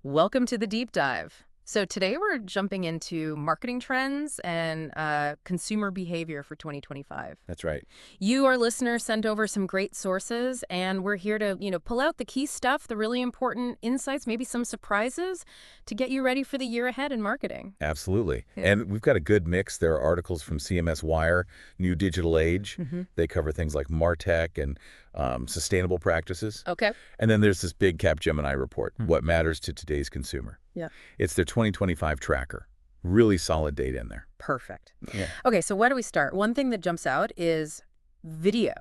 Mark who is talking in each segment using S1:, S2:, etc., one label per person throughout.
S1: Welcome to the deep dive. So today we're jumping into marketing trends and consumer behavior for 2025.
S2: That's right.
S1: You, our listeners, sent over some great sources, and we're here to, pull out the key stuff, the really important insights, maybe some surprises to get you ready for the year ahead in marketing.
S2: Absolutely.
S1: Yeah.
S2: And we've got a good mix. There are articles from CMS Wire, New Digital Age. They cover things like MarTech and sustainable practices.
S1: Okay.
S2: And then there's this big Capgemini report, What Matters to Today's Consumer.
S1: Yeah.
S2: It's their 2025 tracker. Really solid data in there.
S1: Perfect.
S2: Yeah.
S1: Okay, so where do we start? One thing that jumps out is video.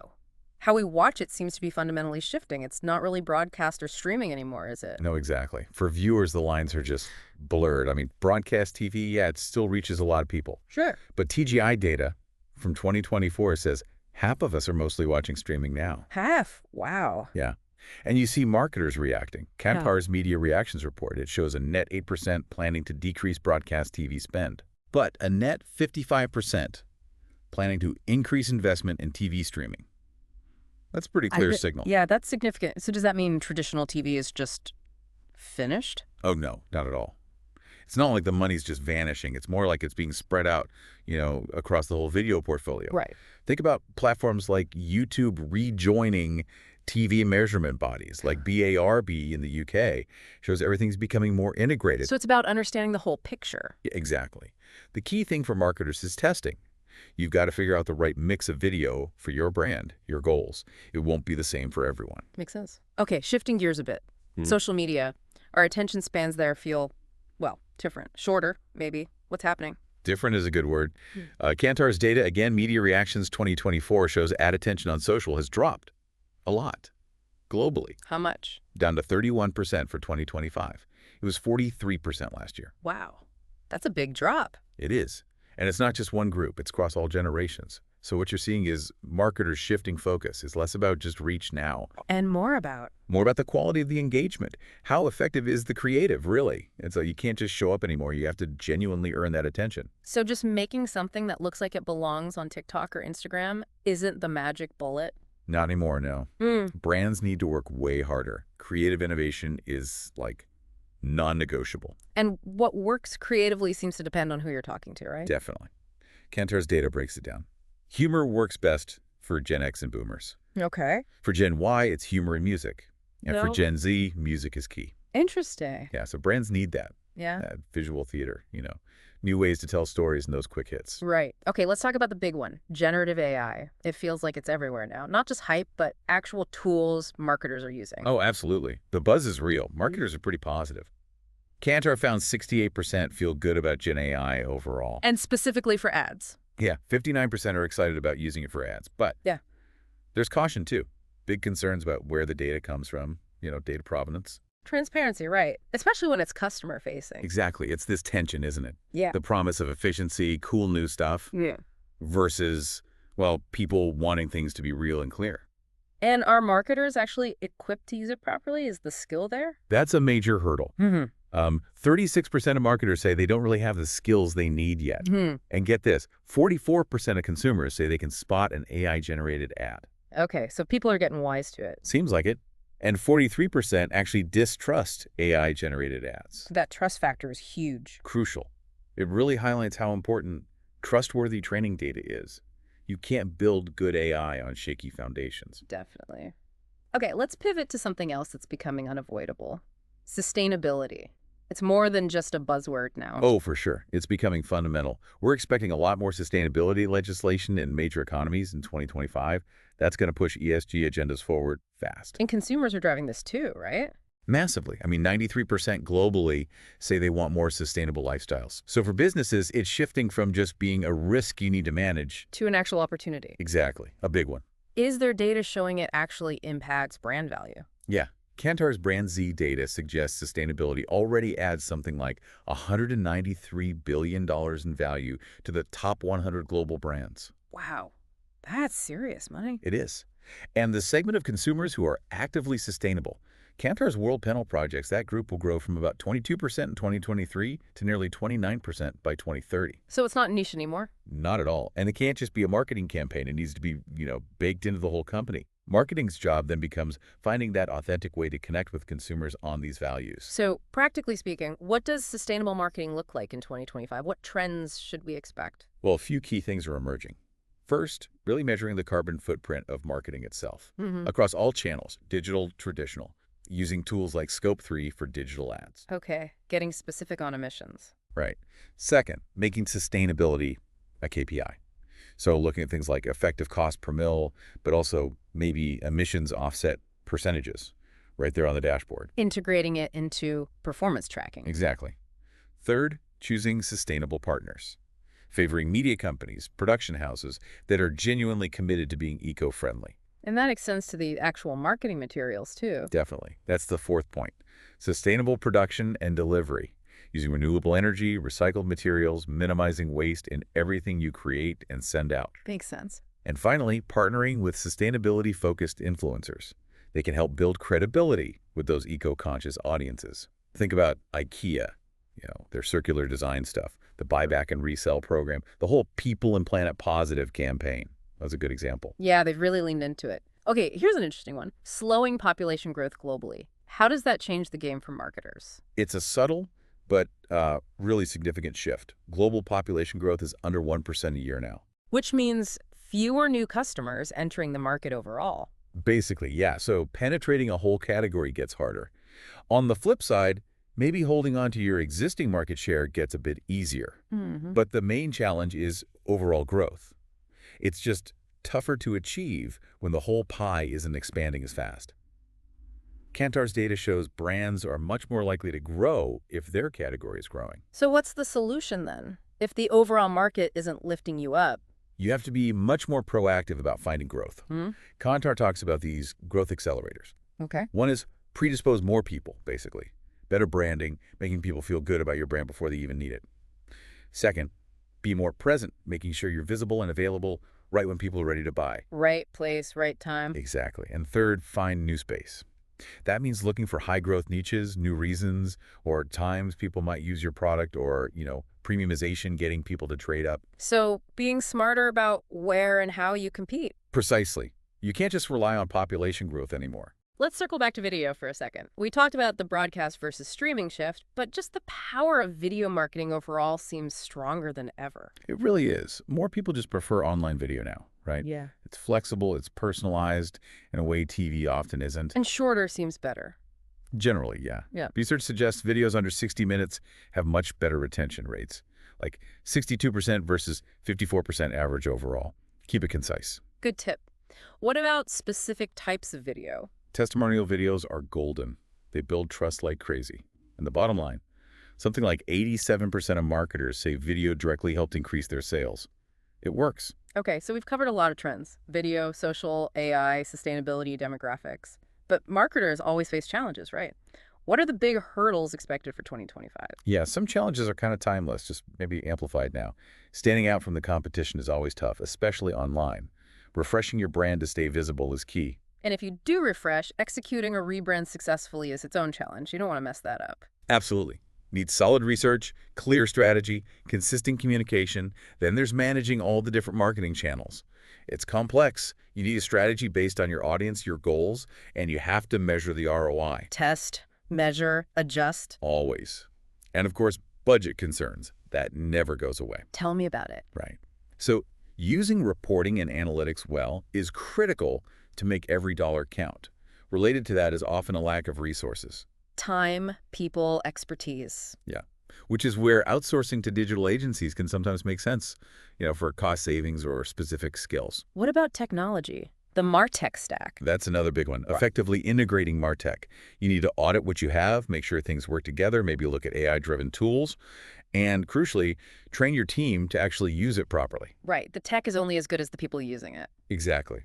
S1: How we watch it seems to be fundamentally shifting. It's not really broadcast or streaming anymore, is it?
S2: No, exactly. For viewers, the lines are just blurred. I mean, broadcast TV, yeah, it still reaches a lot of people.
S1: Sure.
S2: But TGI data from 2024 says half of us are mostly watching streaming now.
S1: Half? Wow.
S2: Yeah. And you see marketers reacting. Kantar's Media Reactions report, it shows a net 8% planning to decrease broadcast TV spend, but a net 55% planning to increase investment in TV streaming. That's a pretty clear signal.
S1: Yeah, that's significant. So does that mean traditional TV is just finished?
S2: Oh, no, not at all. It's not like the money's just vanishing. It's more like it's being spread out, across the whole video portfolio.
S1: Right.
S2: Think about platforms like YouTube rejoining TV measurement bodies, like BARB in the UK, shows everything's becoming more integrated.
S1: So it's about understanding the whole picture.
S2: Yeah, exactly. The key thing for marketers is testing. You've got to figure out the right mix of video for your brand, your goals. It won't be the same for everyone.
S1: Makes sense. Okay, shifting gears a bit. Social media. Our attention spans there feel, different. Shorter, maybe. What's happening?
S2: Different is a good word. Kantar's data, again, Media Reactions 2024, shows ad attention on social has dropped a lot globally.
S1: How much?
S2: Down to 31% for 2025. It was 43% last year.
S1: Wow. That's a big drop.
S2: It is. And it's not just one group. It's across all generations. So what you're seeing is marketers shifting focus. It's less about just reach now.
S1: And more about
S2: the quality of the engagement. How effective is the creative, really? And so you can't just show up anymore. You have to genuinely earn that attention.
S1: So just making something that looks like it belongs on TikTok or Instagram isn't the magic bullet?
S2: Not anymore, no. Brands need to work way harder. Creative innovation is like non-negotiable.
S1: And what works creatively seems to depend on who you're talking to, right?
S2: Definitely. Kantar's data breaks it down. Humor works best for Gen X and boomers.
S1: Okay.
S2: For Gen Y, it's humor and music. And for
S1: No.
S2: Gen Z, music is key.
S1: Interesting.
S2: Yeah, so brands need that
S1: Yeah.
S2: visual theater, new ways to tell stories and those quick hits.
S1: Right. Okay, let's talk about the big one, generative AI. It feels like it's everywhere now. Not just hype, but actual tools marketers are using.
S2: Oh, absolutely. The buzz is real. Marketers are pretty positive. Kantar found 68% feel good about Gen AI overall.
S1: And specifically for ads.
S2: Yeah, 59% are excited about using it for ads. But
S1: Yeah.
S2: there's caution, too. Big concerns about where the data comes from, data provenance.
S1: Transparency, right. Especially when it's customer facing.
S2: Exactly. It's this tension, isn't it?
S1: Yeah.
S2: The promise of efficiency, cool new stuff,
S1: Yeah.
S2: versus, people wanting things to be real and clear.
S1: And are marketers actually equipped to use it properly? Is the skill there?
S2: That's a major hurdle. 36% of marketers say they don't really have the skills they need yet. And get this, 44% of consumers say they can spot an AI-generated ad.
S1: Okay, so people are getting wise to it.
S2: Seems like it. And 43% actually distrust AI-generated ads.
S1: That trust factor is huge.
S2: Crucial. It really highlights how important trustworthy training data is. You can't build good AI on shaky foundations.
S1: Definitely. Okay, let's pivot to something else that's becoming unavoidable. Sustainability. It's more than just a buzzword now.
S2: Oh, for sure. It's becoming fundamental. We're expecting a lot more sustainability legislation in major economies in 2025. That's going to push ESG agendas forward fast.
S1: And consumers are driving this too, right?
S2: Massively. I mean, 93% globally say they want more sustainable lifestyles. So for businesses, it's shifting from just being a risk you need to manage.
S1: To an actual opportunity.
S2: Exactly. A big one.
S1: Is there data showing it actually impacts brand value?
S2: Yeah. Kantar's Brand Z data suggests sustainability already adds something like $193 billion in value to the top 100 global brands.
S1: Wow, that's serious money.
S2: It is. And the segment of consumers who are actively sustainable, Kantar's World Panel projects, that group will grow from about 22% in 2023 to nearly 29% by 2030.
S1: So it's not niche anymore?
S2: Not at all. And it can't just be a marketing campaign. It needs to be, baked into the whole company. Marketing's job then becomes finding that authentic way to connect with consumers on these values.
S1: So, practically speaking, what does sustainable marketing look like in 2025? What trends should we expect?
S2: Well, a few key things are emerging. First, really measuring the carbon footprint of marketing itself
S1: Hmm.
S2: across all channels, digital, traditional, using tools like Scope 3 for digital ads.
S1: Okay, getting specific on emissions.
S2: Right. Second, making sustainability a KPI. So looking at things like effective cost per mil, but also maybe emissions offset percentages right there on the dashboard.
S1: Integrating it into performance tracking.
S2: Exactly. Third, choosing sustainable partners, favoring media companies, production houses that are genuinely committed to being eco-friendly.
S1: And that extends to the actual marketing materials, too.
S2: Definitely. That's the fourth point. Sustainable production and delivery, using renewable energy, recycled materials, minimizing waste in everything you create and send out.
S1: Makes sense.
S2: And finally, partnering with sustainability-focused influencers. They can help build credibility with those eco-conscious audiences. Think about IKEA, their circular design stuff, the buyback and resell program, the whole People and Planet Positive campaign. That's a good example.
S1: Yeah, they've really leaned into it. Okay, here's an interesting one. Slowing population growth globally. How does that change the game for marketers?
S2: It's a subtle but really significant shift. Global population growth is under 1% a year now.
S1: Which means fewer new customers entering the market overall.
S2: Basically, yeah. So penetrating a whole category gets harder. On the flip side, maybe holding on to your existing market share gets a bit easier.
S1: Hmm.
S2: But the main challenge is overall growth. It's just tougher to achieve when the whole pie isn't expanding as fast. Kantar's data shows brands are much more likely to grow if their category is growing.
S1: So what's the solution then? If the overall market isn't lifting you up?
S2: You have to be much more proactive about finding growth.
S1: Hmm?
S2: Kantar talks about these growth accelerators.
S1: Okay.
S2: One is predispose more people, basically. Better branding, making people feel good about your brand before they even need it. Second, be more present, making sure you're visible and available right when people are ready to buy.
S1: Right place, right time.
S2: Exactly. And third, find new space. That means looking for high-growth niches, new reasons, or times people might use your product or, premiumization, getting people to trade up.
S1: So being smarter about where and how you compete.
S2: Precisely. You can't just rely on population growth anymore.
S1: Let's circle back to video for a second. We talked about the broadcast versus streaming shift, but just the power of video marketing overall seems stronger than ever.
S2: It really is. More people just prefer online video now, right?
S1: Yeah.
S2: It's flexible, it's personalized in a way TV often isn't.
S1: And shorter seems better.
S2: Generally, yeah.
S1: Yeah.
S2: Research suggests videos under 60 minutes have much better retention rates, like 62% versus 54% average overall. Keep it concise.
S1: Good tip. What about specific types of video?
S2: Testimonial videos are golden. They build trust like crazy. And the bottom line, something like 87% of marketers say video directly helped increase their sales. It works.
S1: Okay, so we've covered a lot of trends. Video, social, AI, sustainability, demographics. But marketers always face challenges, right? What are the big hurdles expected for 2025?
S2: Yeah, some challenges are kind of timeless, just maybe amplified now. Standing out from the competition is always tough, especially online. Refreshing your brand to stay visible is key.
S1: And if you do refresh, executing a rebrand successfully is its own challenge. You don't want to mess that up.
S2: Absolutely. Need solid research, clear strategy, consistent communication. Then there's managing all the different marketing channels. It's complex. You need a strategy based on your audience, your goals, and you have to measure the ROI.
S1: Test, measure, adjust.
S2: Always. And of course, budget concerns. That never goes away.
S1: Tell me about it.
S2: Right. So using reporting and analytics well is critical to make every dollar count. Related to that is often a lack of resources.
S1: Time, people, expertise.
S2: Yeah, which is where outsourcing to digital agencies can sometimes make sense, for cost savings or specific skills.
S1: What about technology? The MarTech stack.
S2: That's another big one. Effectively integrating MarTech. You need to audit what you have, make sure things work together, maybe look at AI-driven tools, and crucially, train your team to actually use it properly.
S1: Right. The tech is only as good as the people using it.
S2: Exactly.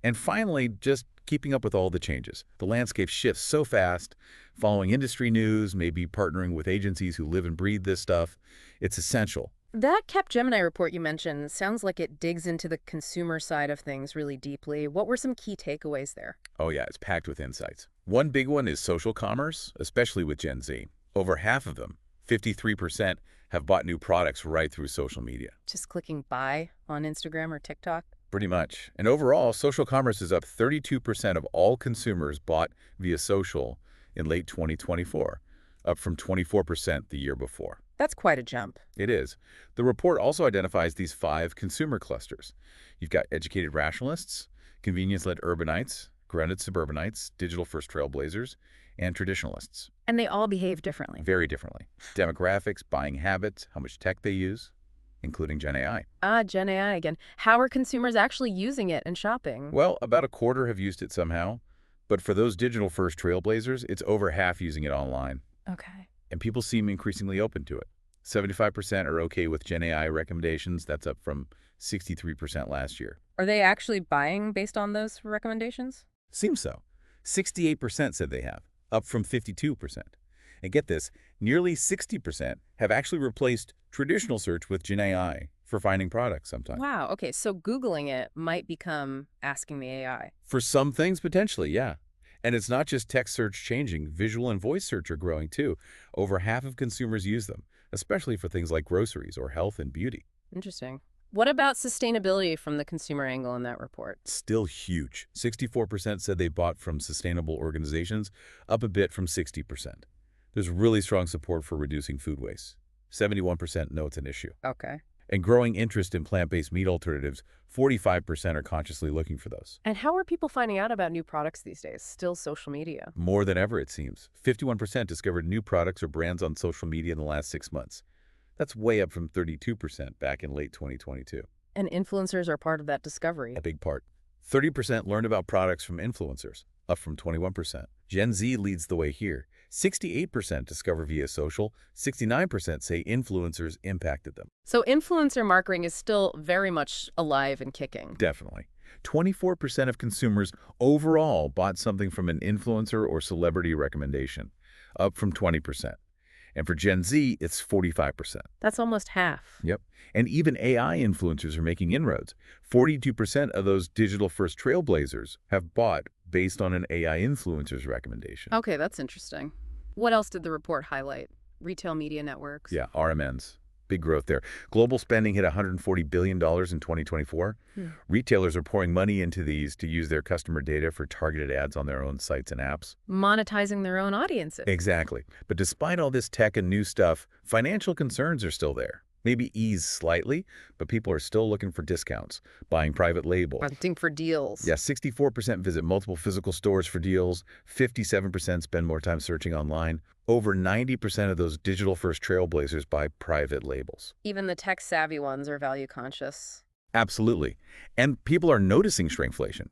S2: And finally, just keeping up with all the changes. The landscape shifts so fast, following industry news, maybe partnering with agencies who live and breathe this stuff. It's essential.
S1: That Capgemini report you mentioned sounds like it digs into the consumer side of things really deeply. What were some key takeaways there?
S2: Oh yeah, it's packed with insights. One big one is social commerce, especially with Gen Z. Over half of them, 53%, have bought new products right through social media.
S1: Just clicking buy on Instagram or TikTok?
S2: Pretty much. And overall, social commerce is up 32% of all consumers bought via social in late 2024, up from 24% the year before.
S1: That's quite a jump.
S2: It is. The report also identifies these 5 consumer clusters. You've got educated rationalists, convenience-led urbanites, grounded suburbanites, digital-first trailblazers, and traditionalists.
S1: And they all behave differently.
S2: Very differently. Demographics, buying habits, how much tech they use, including Gen AI.
S1: Ah, Gen AI again. How are consumers actually using it and shopping?
S2: Well, about a quarter have used it somehow, but for those digital-first trailblazers, it's over half using it online.
S1: Okay.
S2: And people seem increasingly open to it. 75% are okay with Gen AI recommendations. That's up from 63% last year.
S1: Are they actually buying based on those recommendations?
S2: Seems so. 68% said they have, up from 52%. And get this, nearly 60% have actually replaced traditional search with Gen AI for finding products sometimes.
S1: Wow. Okay. So Googling it might become asking the AI.
S2: For some things, potentially, yeah. And it's not just text search changing. Visual and voice search are growing too. Over half of consumers use them, especially for things like groceries or health and beauty.
S1: Interesting. What about sustainability from the consumer angle in that report?
S2: Still huge. 64% said they bought from sustainable organizations, up a bit from 60%. There's really strong support for reducing food waste. 71% know it's an issue.
S1: Okay.
S2: And growing interest in plant-based meat alternatives, 45% are consciously looking for those.
S1: And how are people finding out about new products these days? Still social media.
S2: More than ever, it seems. 51% discovered new products or brands on social media in the last 6 months. That's way up from 32% back in late 2022.
S1: And influencers are part of that discovery.
S2: A big part. 30% learned about products from influencers, up from 21%. Gen Z leads the way here. 68% discover via social, 69% say influencers impacted them.
S1: So influencer marketing is still very much alive and kicking.
S2: Definitely. 24% of consumers overall bought something from an influencer or celebrity recommendation, up from 20%. And for Gen Z, it's 45%.
S1: That's almost half.
S2: Yep. And even AI influencers are making inroads. 42% of those digital-first trailblazers have bought based on an AI influencer's recommendation.
S1: Okay, that's interesting. What else did the report highlight? Retail media networks?
S2: Yeah, RMNs. Big growth there. Global spending hit $140 billion in 2024. Retailers are pouring money into these to use their customer data for targeted ads on their own sites and apps.
S1: Monetizing their own audiences.
S2: Exactly. But despite all this tech and new stuff, financial concerns are still there. Maybe ease slightly, but people are still looking for discounts, buying private label.
S1: Hunting for deals.
S2: Yeah, 64% visit multiple physical stores for deals, 57% spend more time searching online. Over 90% of those digital-first trailblazers buy private labels.
S1: Even the tech-savvy ones are value-conscious.
S2: Absolutely. And people are noticing shrinkflation.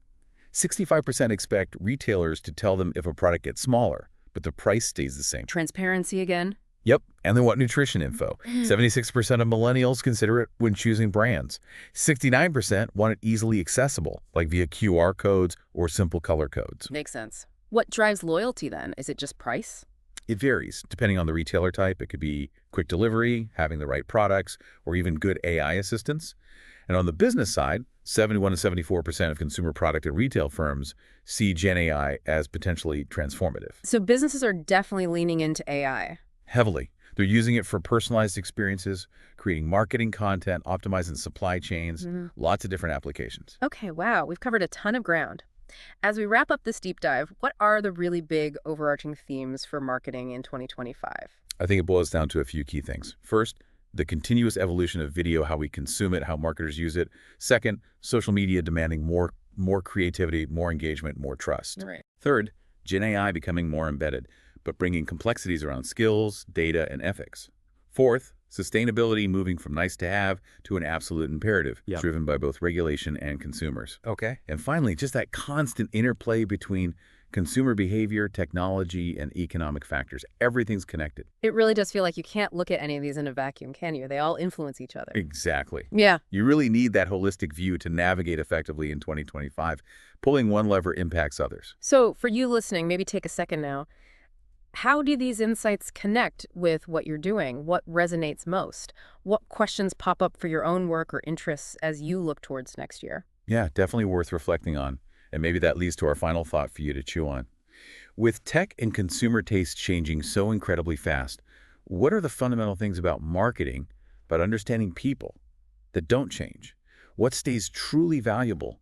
S2: 65% expect retailers to tell them if a product gets smaller, but the price stays the same.
S1: Transparency again.
S2: Yep, and they want nutrition info. 76% of millennials consider it when choosing brands. 69% want it easily accessible, like via QR codes or simple color codes.
S1: Makes sense. What drives loyalty then? Is it just price?
S2: It varies, depending on the retailer type. It could be quick delivery, having the right products, or even good AI assistance. And on the business side, 71 to 74% of consumer product and retail firms see Gen AI as potentially transformative.
S1: So businesses are definitely leaning into AI.
S2: Heavily. They're using it for personalized experiences, creating marketing content, optimizing supply chains, lots of different applications.
S1: Okay, wow. We've covered a ton of ground. As we wrap up this deep dive, what are the really big overarching themes for marketing in 2025?
S2: I think it boils down to a few key things. First, the continuous evolution of video, how we consume it, how marketers use it. Second, social media demanding more creativity, more engagement, more trust.
S1: Right.
S2: Third, Gen AI becoming more embedded, but bringing complexities around skills, data, and ethics. Fourth, sustainability moving from nice to have to an absolute imperative, driven by both regulation and consumers.
S3: Okay.
S2: And finally, just that constant interplay between consumer behavior, technology, and economic factors. Everything's connected.
S1: It really does feel like you can't look at any of these in a vacuum, can you? They all influence each other.
S2: Exactly.
S1: Yeah.
S2: You really need that holistic view to navigate effectively in 2025. Pulling one lever impacts others.
S1: So for you listening, maybe take a second now. How do these insights connect with what you're doing? What resonates most? What questions pop up for your own work or interests as you look towards next year?
S2: Yeah, definitely worth reflecting on. And maybe that leads to our final thought for you to chew on. With tech and consumer taste changing so incredibly fast, what are the fundamental things about marketing, about understanding people, that don't change? What stays truly valuable?